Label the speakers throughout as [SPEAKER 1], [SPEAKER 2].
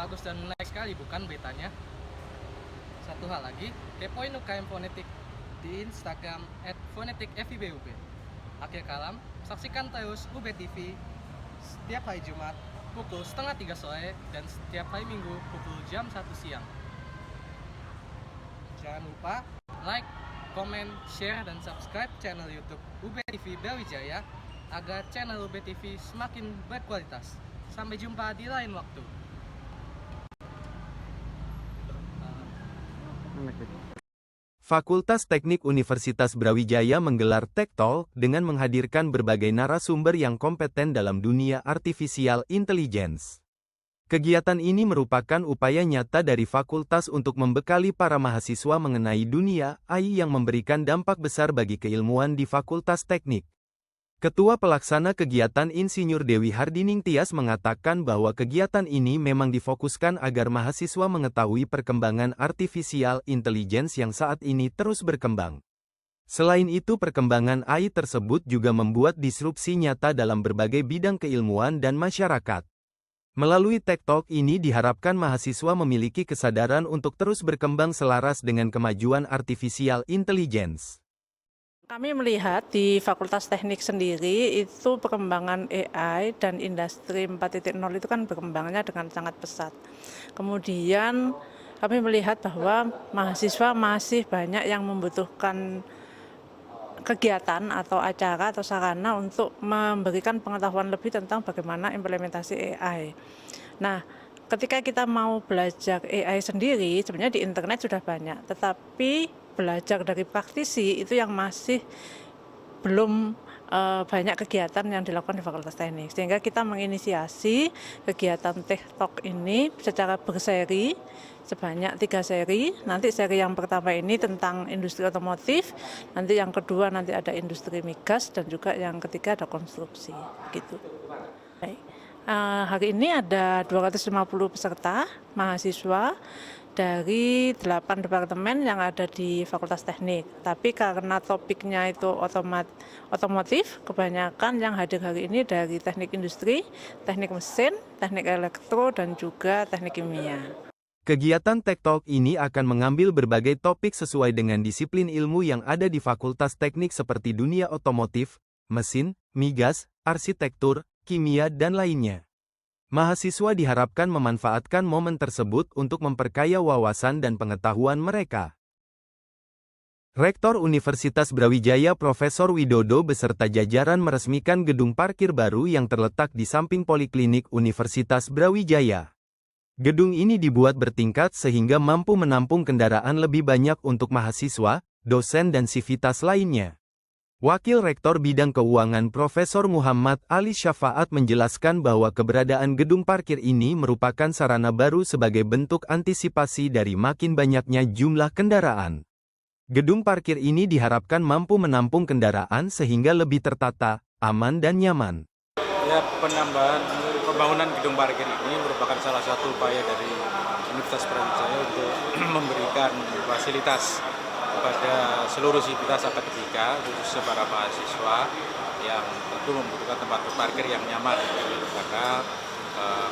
[SPEAKER 1] bagus dan menarik sekali bukan beritanya? Satu hal lagi, kepoin UKM Fonetik di Instagram @fonetikfibub. Akhir kalam, saksikan terus UB TV setiap hari Jumat pukul 2:30 sore dan setiap hari Minggu pukul jam 1 siang. Jangan lupa like, komen, share, dan subscribe channel YouTube UB TV Brawijaya agar channel UB TV semakin berkualitas. Sampai jumpa di lain waktu.
[SPEAKER 2] Fakultas Teknik Universitas Brawijaya menggelar Tech Talk dengan menghadirkan berbagai narasumber yang kompeten dalam dunia artificial intelligence. Kegiatan ini merupakan upaya nyata dari fakultas untuk membekali para mahasiswa mengenai dunia AI yang memberikan dampak besar bagi keilmuan di Fakultas Teknik. Ketua Pelaksana Kegiatan Insinyur Dewi Hardining Tias mengatakan bahwa kegiatan ini memang difokuskan agar mahasiswa mengetahui perkembangan artificial intelligence yang saat ini terus berkembang. Selain itu, perkembangan AI tersebut juga membuat disrupsi nyata dalam berbagai bidang keilmuan dan masyarakat. Melalui Tech Talk ini diharapkan mahasiswa memiliki kesadaran untuk terus berkembang selaras dengan kemajuan artificial intelligence.
[SPEAKER 3] Kami melihat di Fakultas Teknik sendiri itu perkembangan AI dan industri 4.0 itu kan berkembangnya dengan sangat pesat. Kemudian kami melihat bahwa mahasiswa masih banyak yang membutuhkan kegiatan atau acara atau sarana untuk memberikan pengetahuan lebih tentang bagaimana implementasi AI. Nah, ketika kita mau belajar AI sendiri, sebenarnya di internet sudah banyak, tetapi belajar dari praktisi itu yang masih belum banyak kegiatan yang dilakukan di Fakultas Teknik. Sehingga kita menginisiasi kegiatan Tech Talk ini secara berseri, sebanyak 3 seri. Nanti seri yang pertama ini tentang industri otomotif, nanti yang kedua nanti ada industri migas, dan juga yang ketiga ada konstruksi. Gitu. Baik. Hari ini ada 250 peserta mahasiswa dari 8 departemen yang ada di Fakultas Teknik. Tapi karena topiknya itu otomotif, kebanyakan yang hadir hari ini dari teknik industri, teknik mesin, teknik elektro, dan juga teknik kimia.
[SPEAKER 2] Kegiatan Tech Talk ini akan mengambil berbagai topik sesuai dengan disiplin ilmu yang ada di Fakultas Teknik seperti dunia otomotif, mesin, migas, arsitektur, kimia, dan lainnya. Mahasiswa diharapkan memanfaatkan momen tersebut untuk memperkaya wawasan dan pengetahuan mereka. Rektor Universitas Brawijaya Profesor Widodo beserta jajaran meresmikan gedung parkir baru yang terletak di samping Poliklinik Universitas Brawijaya. Gedung ini dibuat bertingkat sehingga mampu menampung kendaraan lebih banyak untuk mahasiswa, dosen dan sivitas lainnya. Wakil Rektor Bidang Keuangan Profesor Muhammad Ali Syafaat menjelaskan bahwa keberadaan gedung parkir ini merupakan sarana baru sebagai bentuk antisipasi dari makin banyaknya jumlah kendaraan. Gedung parkir ini diharapkan mampu menampung kendaraan sehingga lebih tertata, aman dan nyaman.
[SPEAKER 4] Ya, pembangunan gedung parkir ini merupakan salah satu upaya dari Universitas Brawijaya untuk memberikan fasilitas kepada seluruh sivitas akademika, khususnya para mahasiswa yang tentu membutuhkan tempat berparkir yang nyaman, karena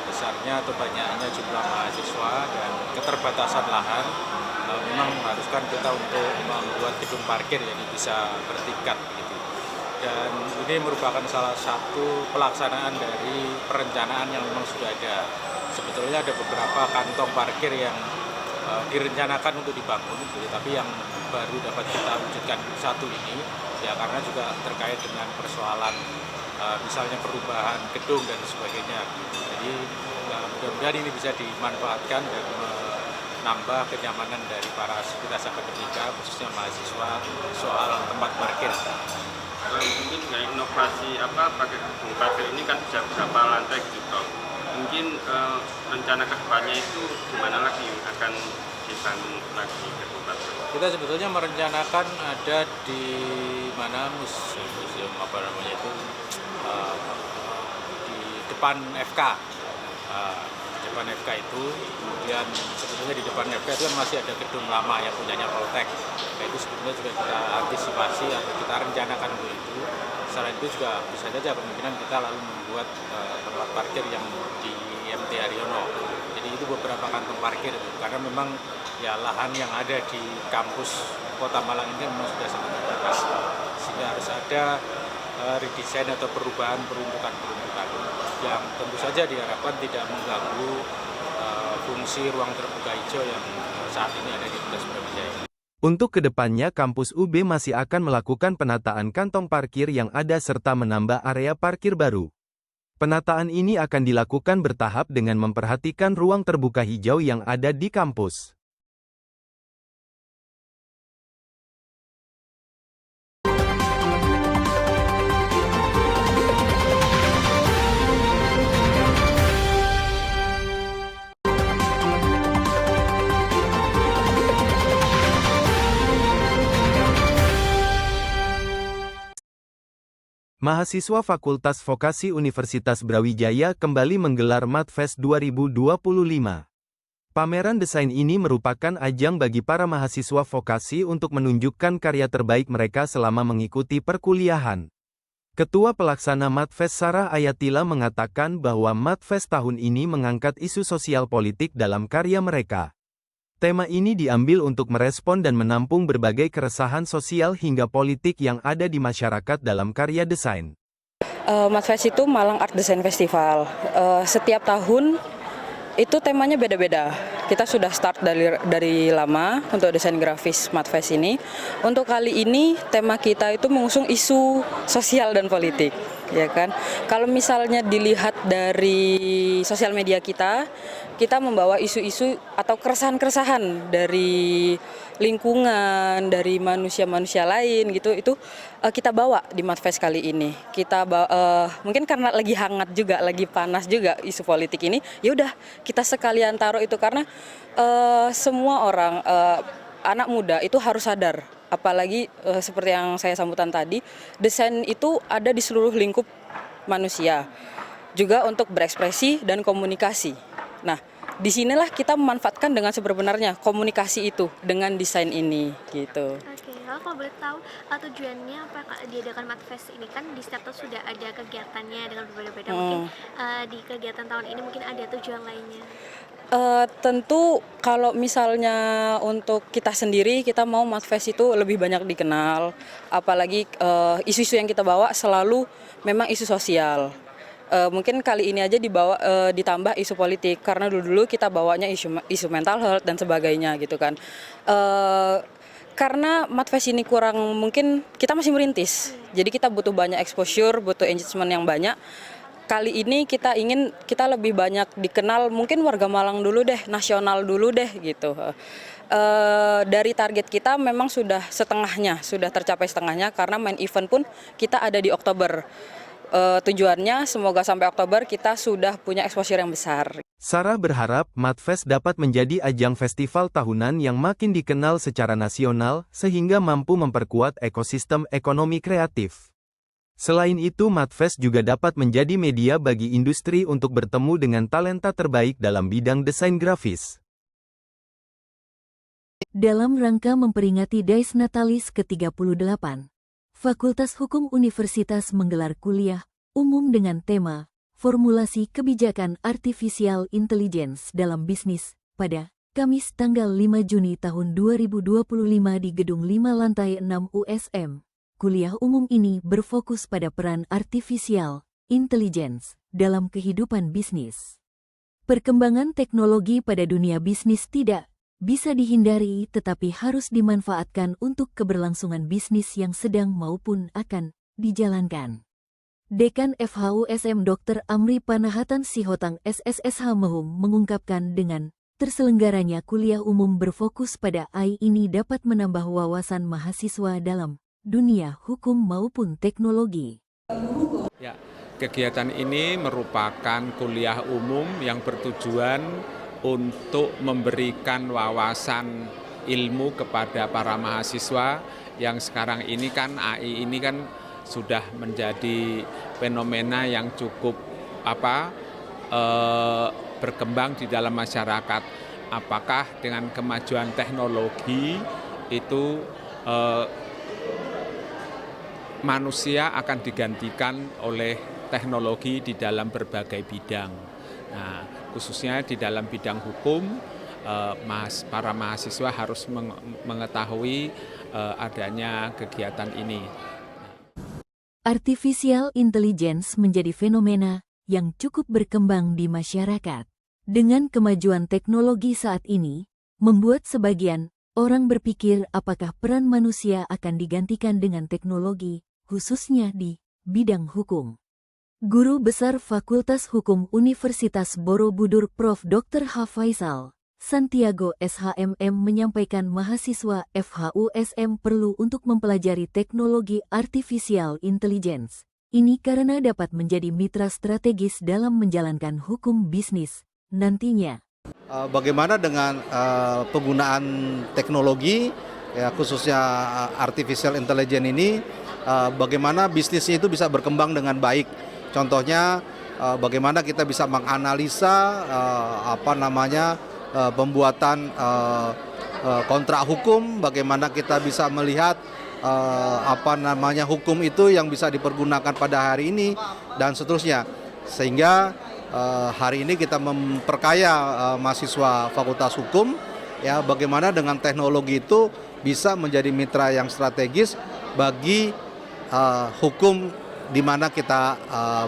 [SPEAKER 4] besarnya atau banyaknya jumlah mahasiswa dan keterbatasan lahan memang mengharuskan kita untuk membuat gedung parkir yang bisa bertingkat gitu. Dan ini merupakan salah satu pelaksanaan dari perencanaan yang memang sudah ada. Sebetulnya ada beberapa kantong parkir yang direncanakan untuk dibangun, gitu, tapi yang baru dapat kita wujudkan satu ini, ya karena juga terkait dengan persoalan misalnya perubahan gedung dan sebagainya. Jadi mudah-mudahan ini bisa dimanfaatkan dan menambah kenyamanan dari para sivitas akademika, khususnya mahasiswa soal tempat parkir.
[SPEAKER 5] Mungkin dengan inovasi pakai gedung parkir ini kan bisa berapa lantai gitu. Mungkin rencana kedepannya itu gimana lagi akan dibangun lagi gedung parkir?
[SPEAKER 4] Kita sebetulnya merencanakan ada di mana museum apa namanya itu di depan FK. Di depan FK itu, kemudian sebetulnya di depan FK itu kan masih ada gedung lama yang punyanya Poltek. Nah, itu sebetulnya juga kita antisipasi atau kita rencanakan untuk itu. Selain itu juga bisa saja kemungkinan kita lalu membuat tempat parkir yang di IMT T. Haryono. Jadi itu beberapa kantong parkir, karena memang ya lahan yang ada di kampus Kota Malang ini memang sudah sangat terbatas, sehingga harus ada redesign atau perubahan peruntukan yang tentu saja diharapkan tidak mengganggu fungsi ruang terbuka hijau yang saat ini ada di Universitas Brawijaya.
[SPEAKER 2] Untuk kedepannya, kampus UB masih akan melakukan penataan kantong parkir yang ada serta menambah area parkir baru. Penataan ini akan dilakukan bertahap dengan memperhatikan ruang terbuka hijau yang ada di kampus. Mahasiswa Fakultas Vokasi Universitas Brawijaya kembali menggelar MADFest 2025. Pameran desain ini merupakan ajang bagi para mahasiswa vokasi untuk menunjukkan karya terbaik mereka selama mengikuti perkuliahan. Ketua Pelaksana MADFest Sarah Ayatila mengatakan bahwa MADFest tahun ini mengangkat isu sosial politik dalam karya mereka. Tema ini diambil untuk merespon dan menampung berbagai keresahan sosial hingga politik yang ada di masyarakat dalam karya desain.
[SPEAKER 6] MADFest itu Malang Art Design Festival. Setiap tahun itu temanya beda-beda. Kita sudah start dari lama untuk desain grafis MADFest ini. Untuk kali ini tema kita itu mengusung isu sosial dan politik, ya kan? Kalau misalnya dilihat dari sosial media kita membawa isu-isu atau keresahan-keresahan dari lingkungan, dari manusia-manusia lain gitu, itu kita bawa di MADFest kali ini. Kita mungkin karena lagi hangat juga, lagi panas juga isu politik ini, ya udah kita sekalian taruh itu karena semua orang anak muda itu harus sadar, apalagi seperti yang saya sambutan tadi, desain itu ada di seluruh lingkup manusia, juga untuk berekspresi dan komunikasi. Nah, disinilah kita memanfaatkan dengan sebenarnya komunikasi itu dengan desain ini gitu.
[SPEAKER 7] Oke, kalau boleh tahu tujuannya apa diadakan MADFest ini, kan di setiap tahun sudah ada kegiatannya dengan berbeda-beda. Mungkin di kegiatan tahun ini mungkin ada tujuan lainnya.
[SPEAKER 6] Tentu kalau misalnya untuk kita sendiri, kita mau MADFest itu lebih banyak dikenal, apalagi isu-isu yang kita bawa selalu memang isu sosial. Mungkin kali ini aja ditambah isu politik, karena dulu kita bawanya isu mental health dan sebagainya gitu kan. Karena MADFest ini kurang, mungkin kita masih merintis, jadi kita butuh banyak exposure, butuh engagement yang banyak. Kali ini kita ingin kita lebih banyak dikenal, mungkin warga Malang dulu deh, nasional dulu deh gitu. Dari target kita memang sudah tercapai setengahnya, karena main event pun kita ada di Oktober. Tujuannya semoga sampai Oktober kita sudah punya exposure yang besar.
[SPEAKER 2] Sarah berharap MADFest dapat menjadi ajang festival tahunan yang makin dikenal secara nasional, sehingga mampu memperkuat ekosistem ekonomi kreatif. Selain itu, MADFest juga dapat menjadi media bagi industri untuk bertemu dengan talenta terbaik dalam bidang desain grafis.
[SPEAKER 8] Dalam rangka memperingati Dies Natalis ke-38, Fakultas Hukum Universitas menggelar kuliah umum dengan tema Formulasi Kebijakan Artificial Intelligence dalam Bisnis pada Kamis tanggal 5 Juni tahun 2025 di Gedung 5 Lantai 6 USM. Kuliah umum ini berfokus pada peran artificial intelligence dalam kehidupan bisnis. Perkembangan teknologi pada dunia bisnis tidak bisa dihindari, tetapi harus dimanfaatkan untuk keberlangsungan bisnis yang sedang maupun akan dijalankan. Dekan FHUSM Dr. Amri Panahatan Sihotang SSSH Mehum mengungkapkan dengan terselenggaranya kuliah umum berfokus pada AI ini dapat menambah wawasan mahasiswa dalam dunia hukum maupun teknologi.
[SPEAKER 9] Ya, kegiatan ini merupakan kuliah umum yang bertujuan untuk memberikan wawasan ilmu kepada para mahasiswa yang sekarang ini kan AI ini kan sudah menjadi fenomena yang cukup berkembang di dalam masyarakat. Apakah dengan kemajuan teknologi itu manusia akan digantikan oleh teknologi di dalam berbagai bidang. Nah, khususnya di dalam bidang hukum. Para mahasiswa harus mengetahui adanya kegiatan ini.
[SPEAKER 8] Artificial intelligence menjadi fenomena yang cukup berkembang di masyarakat. Dengan kemajuan teknologi saat ini, membuat sebagian orang berpikir apakah peran manusia akan digantikan dengan teknologi, khususnya di bidang hukum. Guru Besar Fakultas Hukum Universitas Borobudur Prof. Dr. H. Faisal Santiago SHMM menyampaikan mahasiswa FHUSM perlu untuk mempelajari teknologi artificial intelligence. Ini karena dapat menjadi mitra strategis dalam menjalankan hukum bisnis nantinya.
[SPEAKER 10] Bagaimana dengan penggunaan teknologi, ya, khususnya artificial intelligence ini, bagaimana bisnisnya itu bisa berkembang dengan baik. Contohnya, bagaimana kita bisa menganalisa pembuatan kontrak hukum, bagaimana kita bisa melihat hukum itu yang bisa dipergunakan pada hari ini dan seterusnya, sehingga hari ini kita memperkaya mahasiswa Fakultas Hukum, ya, bagaimana dengan teknologi itu bisa menjadi mitra yang strategis bagi hukum di mana kita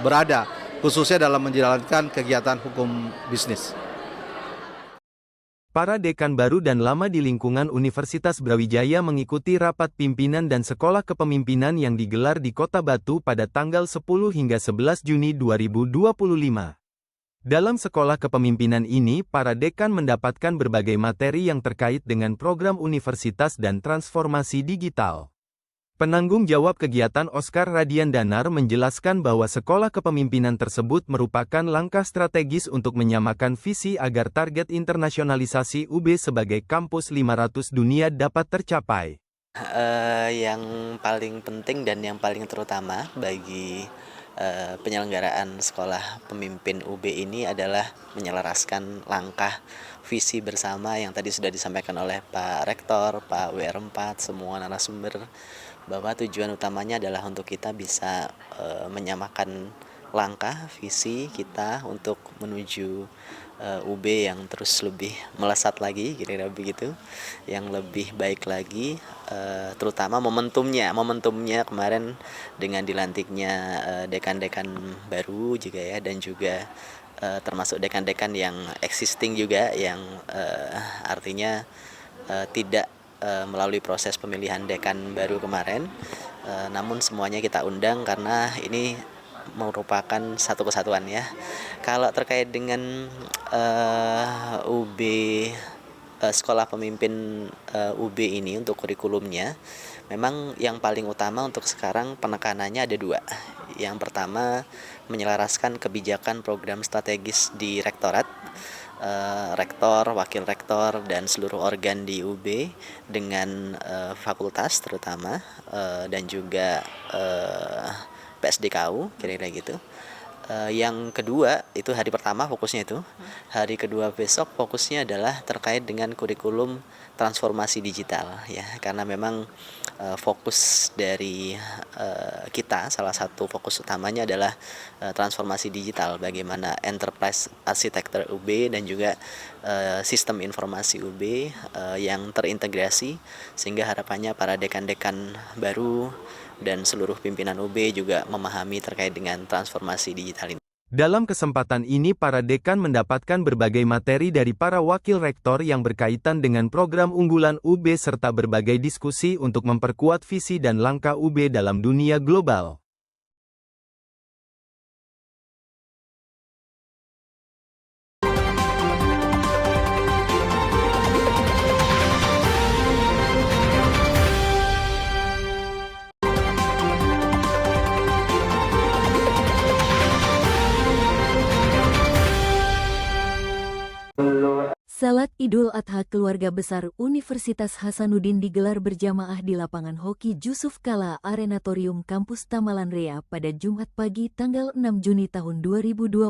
[SPEAKER 10] berada, khususnya dalam menjalankan kegiatan hukum bisnis.
[SPEAKER 2] Para dekan baru dan lama di lingkungan Universitas Brawijaya mengikuti rapat pimpinan dan sekolah kepemimpinan yang digelar di Kota Batu pada tanggal 10 hingga 11 Juni 2025. Dalam sekolah kepemimpinan ini, para dekan mendapatkan berbagai materi yang terkait dengan program universitas dan transformasi digital. Penanggung jawab kegiatan Oscar Radian Danar menjelaskan bahwa sekolah kepemimpinan tersebut merupakan langkah strategis untuk menyamakan visi agar target internasionalisasi UB sebagai kampus 500 dunia dapat tercapai.
[SPEAKER 11] Yang paling penting dan yang paling terutama bagi penyelenggaraan sekolah pemimpin UB ini adalah menyelaraskan langkah visi bersama yang tadi sudah disampaikan oleh Pak Rektor, Pak WR4, semua narasumber, bahwa tujuan utamanya adalah untuk kita bisa menyamakan langkah visi kita untuk menuju UB yang terus lebih melesat lagi, kira-kira begitu, yang lebih baik lagi, terutama momentumnya kemarin dengan dilantiknya dekan-dekan baru juga ya, dan juga termasuk dekan-dekan yang existing juga, yang artinya tidak melalui proses pemilihan dekan baru kemarin, namun semuanya kita undang karena ini merupakan satu kesatuan ya. Kalau terkait dengan UB sekolah pemimpin UB ini untuk kurikulumnya, memang yang paling utama untuk sekarang penekanannya ada dua. Yang pertama, menyelaraskan kebijakan program strategis di rektorat, rektor, wakil rektor, dan seluruh organ di UB dengan fakultas terutama, dan juga PSDKU, kira-kira gitu. Yang kedua, itu hari pertama fokusnya itu. Hari kedua besok fokusnya adalah terkait dengan kurikulum transformasi digital ya, karena memang fokus dari kita, salah satu fokus utamanya adalah transformasi digital, bagaimana enterprise architecture UB dan juga sistem informasi UB yang terintegrasi, sehingga harapannya para dekan-dekan baru dan seluruh pimpinan UB juga memahami terkait dengan transformasi digital ini.
[SPEAKER 2] Dalam kesempatan ini para dekan mendapatkan berbagai materi dari para wakil rektor yang berkaitan dengan program unggulan UB serta berbagai diskusi untuk memperkuat visi dan langkah UB dalam dunia global.
[SPEAKER 8] Salat Idul Adha keluarga besar Universitas Hasanuddin digelar berjamaah di lapangan hoki Jusuf Kalla Arenatorium Kampus Tamalan Rea pada Jumat pagi tanggal 6 Juni tahun 2025.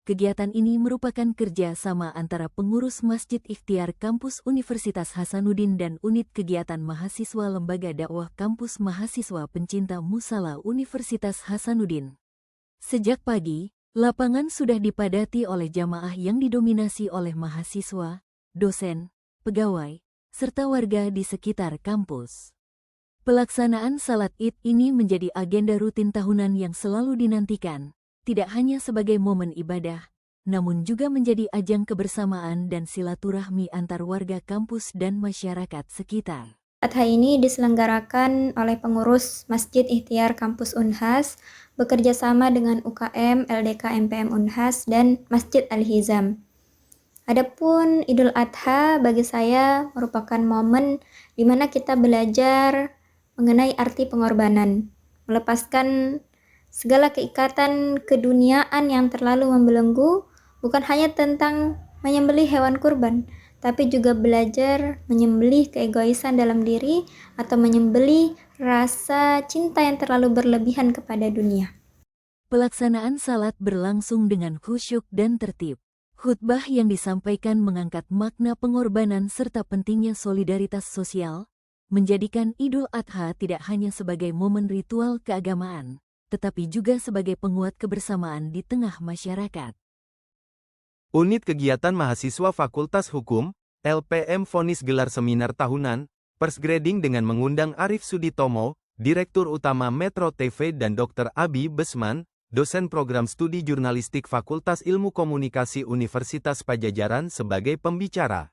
[SPEAKER 8] Kegiatan ini merupakan kerja sama antara pengurus Masjid Ikhtiar Kampus Universitas Hasanuddin dan Unit Kegiatan Mahasiswa Lembaga Dakwah Kampus Mahasiswa Pencinta Musala Universitas Hasanuddin. Sejak pagi, Lapangan sudah dipadati oleh jamaah yang didominasi oleh mahasiswa, dosen, pegawai, serta warga di sekitar kampus. Pelaksanaan salat Id ini menjadi agenda rutin tahunan yang selalu dinantikan, tidak hanya sebagai momen ibadah, namun juga menjadi ajang kebersamaan dan silaturahmi antar warga kampus dan masyarakat sekitar.
[SPEAKER 12] Adha ini diselenggarakan oleh pengurus Masjid Ikhtiar Kampus Unhas bekerja sama dengan UKM, LDK MPM Unhas, dan Masjid Al-Hizam. Adapun Idul Adha bagi saya merupakan momen di mana kita belajar mengenai arti pengorbanan, melepaskan segala keikatan keduniaan yang terlalu membelenggu, bukan hanya tentang menyembelih hewan kurban, tapi juga belajar menyembelih keegoisan dalam diri atau menyembelih rasa cinta yang terlalu berlebihan kepada dunia.
[SPEAKER 8] Pelaksanaan salat berlangsung dengan khusyuk dan tertib. Khutbah yang disampaikan mengangkat makna pengorbanan serta pentingnya solidaritas sosial, menjadikan Idul Adha tidak hanya sebagai momen ritual keagamaan, tetapi juga sebagai penguat kebersamaan di tengah masyarakat.
[SPEAKER 2] Unit Kegiatan Mahasiswa Fakultas Hukum, LPM Vonis gelar seminar tahunan, Persgrading dengan mengundang Arif Suditomo, Direktur Utama Metro TV dan Dr. Abi Besman, dosen program studi jurnalistik Fakultas Ilmu Komunikasi Universitas Padjadjaran sebagai pembicara.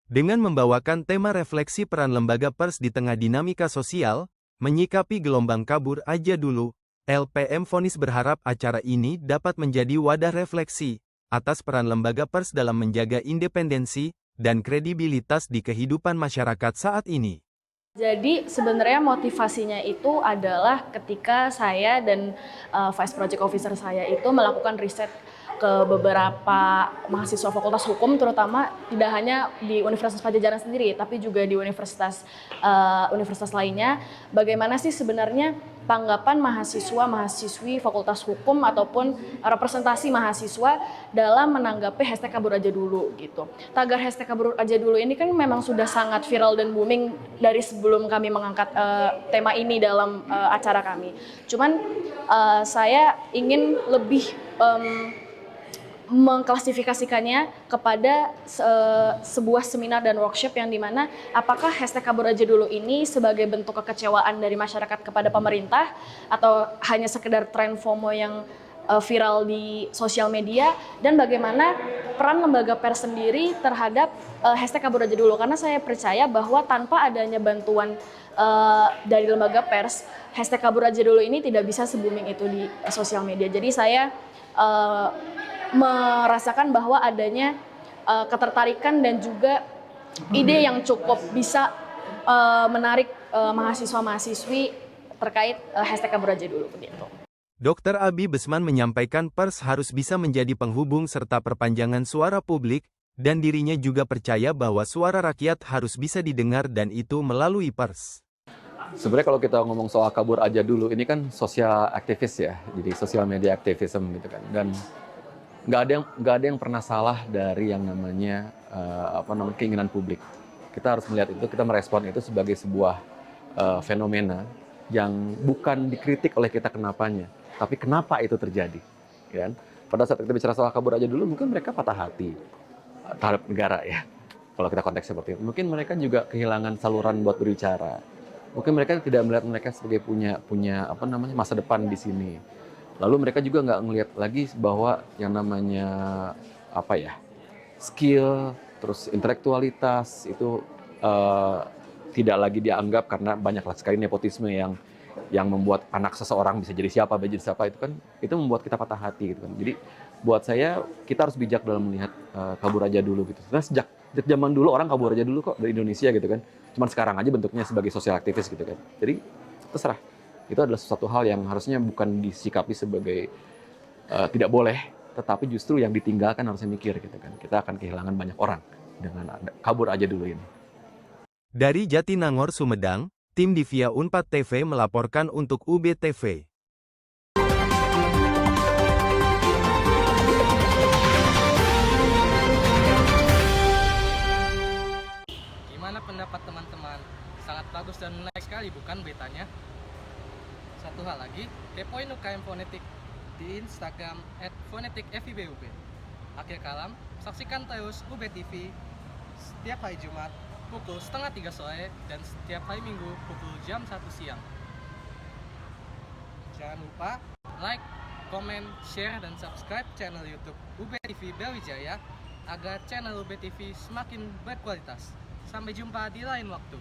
[SPEAKER 2] Dengan membawakan tema refleksi peran lembaga pers di tengah dinamika sosial, menyikapi gelombang kabur aja dulu, LPM Vonis berharap acara ini dapat menjadi wadah refleksi atas peran lembaga pers dalam menjaga independensi dan kredibilitas di kehidupan masyarakat saat ini.
[SPEAKER 13] Jadi sebenarnya motivasinya itu adalah ketika saya dan Vice Project Officer saya itu melakukan riset ke beberapa mahasiswa Fakultas Hukum, terutama tidak hanya di Universitas Padjadjaran sendiri, tapi juga di universitas lainnya. Bagaimana sih sebenarnya tanggapan mahasiswa-mahasiswi Fakultas Hukum ataupun representasi mahasiswa dalam menanggapi hashtag kabur aja dulu gitu. Tagar hashtag kabur aja dulu ini kan memang sudah sangat viral dan booming dari sebelum kami mengangkat tema ini dalam acara kami. Cuman saya ingin lebih mengklasifikasikannya kepada sebuah seminar dan workshop yang dimana apakah hashtag kabur aja dulu ini sebagai bentuk kekecewaan dari masyarakat kepada pemerintah atau hanya sekedar tren FOMO yang viral di sosial media, dan bagaimana peran lembaga pers sendiri terhadap hashtag kabur aja dulu, karena saya percaya bahwa tanpa adanya bantuan dari lembaga pers, hashtag kabur aja dulu ini tidak bisa se-booming itu di sosial media. Jadi saya merasakan bahwa adanya ketertarikan dan juga ide yang cukup bisa menarik mahasiswa-mahasiswi terkait hashtag kabur aja dulu begitu.
[SPEAKER 2] Dr. Abi Besman menyampaikan pers harus bisa menjadi penghubung serta perpanjangan suara publik, dan dirinya juga percaya bahwa suara rakyat harus bisa didengar dan itu melalui pers.
[SPEAKER 14] Sebenarnya kalau kita ngomong soal kabur aja dulu, ini kan sosial aktivis ya, jadi sosial media aktivism gitu kan, dan nggak ada yang pernah salah dari yang namanya keinginan publik. Kita harus melihat itu, kita merespon itu sebagai sebuah fenomena yang bukan dikritik oleh kita kenapanya, tapi kenapa itu terjadi. Kan? Pada saat kita bicara soal kabur aja dulu, mungkin mereka patah hati terhadap negara ya. Kalau kita konteks seperti itu, mungkin mereka juga kehilangan saluran buat berbicara. Mungkin mereka tidak melihat mereka sebagai punya masa depan di sini. Lalu mereka juga nggak ngelihat lagi bahwa yang namanya skill, terus intelektualitas itu tidak lagi dianggap, karena banyaklah sekali nepotisme yang membuat anak seseorang bisa jadi siapa itu kan itu membuat kita patah hati gitu kan. Jadi buat saya kita harus bijak dalam melihat kabur aja dulu gitu. Karena sejak zaman dulu orang kabur aja dulu kok dari Indonesia gitu kan. Cuman sekarang aja bentuknya sebagai sosial aktivis gitu kan. Jadi terserah. Itu adalah sesuatu hal yang harusnya bukan disikapi sebagai tidak boleh, tetapi justru yang ditinggalkan harusnya mikir gitu kan. Kita akan kehilangan banyak orang dengan kabur aja dulu ini.
[SPEAKER 2] Dari Jatinangor, Sumedang, tim Divia Unpad TV melaporkan untuk UBTV.
[SPEAKER 1] Gimana pendapat teman-teman? Sangat bagus dan menarik sekali bukan beritanya? Satu hal lagi, kepoin UKM Fonetik di Instagram @fonetikfibub. Akhir kalam, saksikan terus UB TV setiap hari Jumat pukul 2:30 sore dan setiap hari Minggu pukul jam 1 siang. Jangan lupa like, komen, share, dan subscribe channel YouTube UB TV Brawijaya agar channel UB TV semakin berkualitas. Sampai jumpa di lain waktu.